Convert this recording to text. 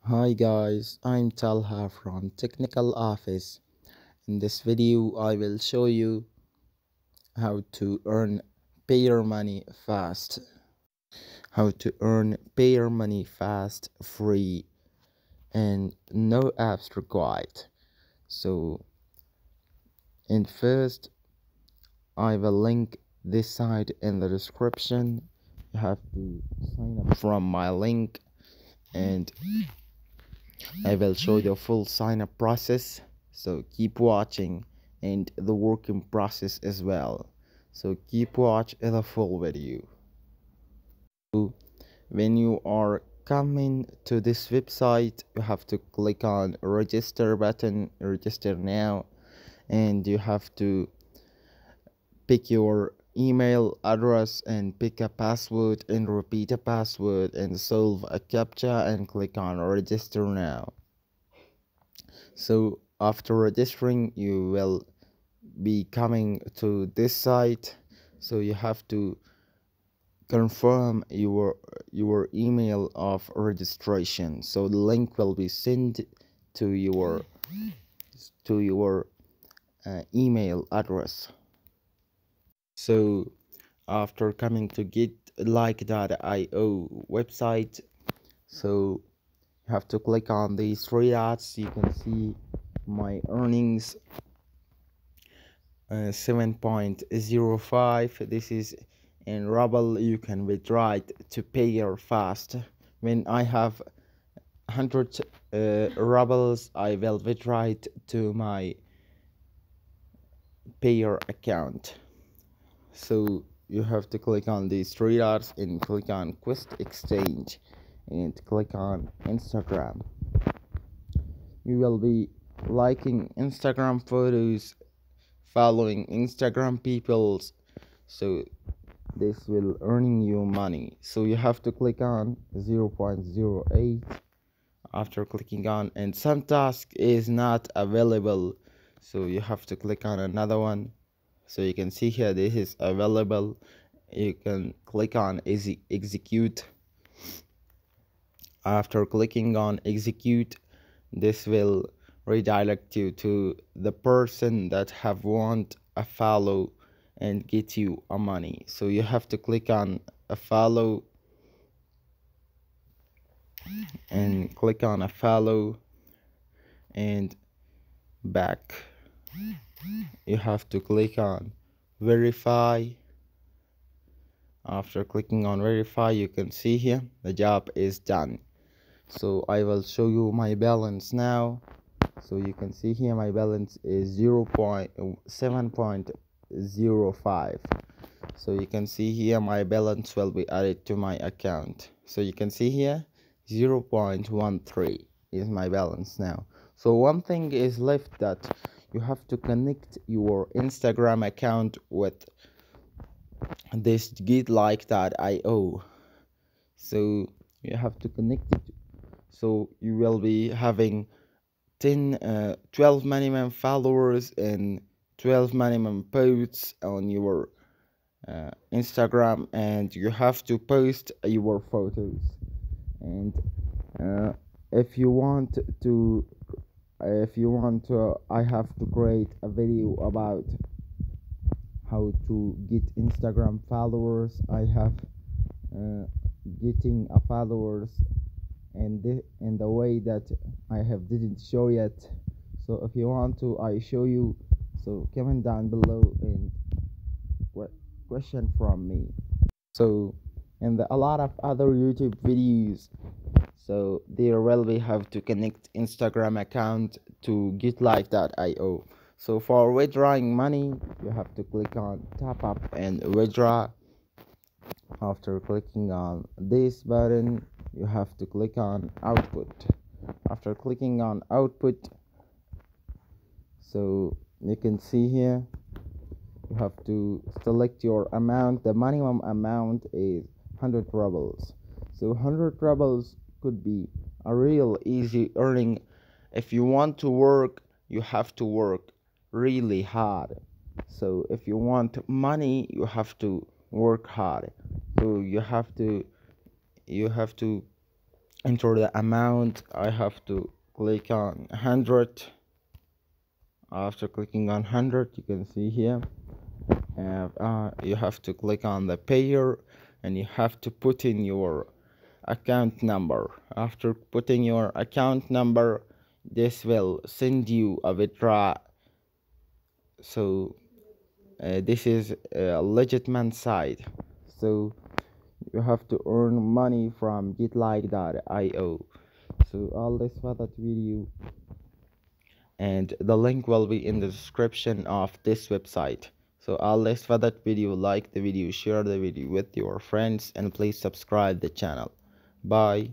Hi guys, I'm Talha from Technical Office. In this video, I will show you how to earn payer money fast. How to earn payer money fast, free, and no apps required. So, and first, I will link this site in the description. You have to sign up from my link, and I will show the full sign up process, so keep watching, and the working process as well, so keep watch the full video. So when you are coming to this website, you have to click on register button, register now, and you have to pick your email address and pick a password and repeat a password and solve a captcha and click on register now. So after registering, you will be coming to this site, so you have to confirm your email of registration, so the link will be sent to your email address. So after coming to getlike.io website, so you have to click on these three dots. You can see my earnings, 7.05. This is in ruble. You can withdraw it to payer fast. When I have 100 rubles, I will withdraw it to my payer account. So you have to click on these three dots and click on Quest Exchange and click on Instagram. You will be liking Instagram photos, following Instagram peoples, so this will earning you money. So you have to click on 0.08. After clicking on, and some task is not available, so you have to click on another one. So you can see here this is available. You can click on execute. After clicking on execute, this will redirect you to the person that have want a follow and get you a money. So you have to click on a follow and click on a follow and back. You have to click on verify. After clicking on verify, you can see here the job is done. So I will show you my balance now. So you can see here my balance is 7.05. so you can see here my balance will be added to my account. So you can see here 0.13 is my balance now. So one thing is left, that you have to connect your Instagram account with this getlike.io. So you have to connect it, so you will be having 12 minimum followers and 12 minimum posts on your Instagram, and you have to post your photos. And if you want to I have to create a video about how to get Instagram followers. I have getting a followers, and the way that I have didn't show yet. So if you want to, I show you. So comment down below and question from me. So and a lot of other YouTube videos, so there will be have to connect Instagram account to getlike.io. So for withdrawing money, you have to click on top up and withdraw. After clicking on this button, you have to click on output. After clicking on output, so you can see here you have to select your amount. The minimum amount is 100 rubles. So 100 rubles could be a real easy earning. If you want to work, you have to work really hard. So if you want money, you have to work hard. So you have to enter the amount. I have to click on 100. After clicking on 100, you can see here you have to click on the payer, and you have to put in your account number. After putting your account number, this will send you a withdraw. So this is a legitimate site, so you have to earn money from getlike.io. So all this for that video, and the link will be in the description of this website. So all this for that video, like the video, share the video with your friends, and please subscribe the channel. Bye.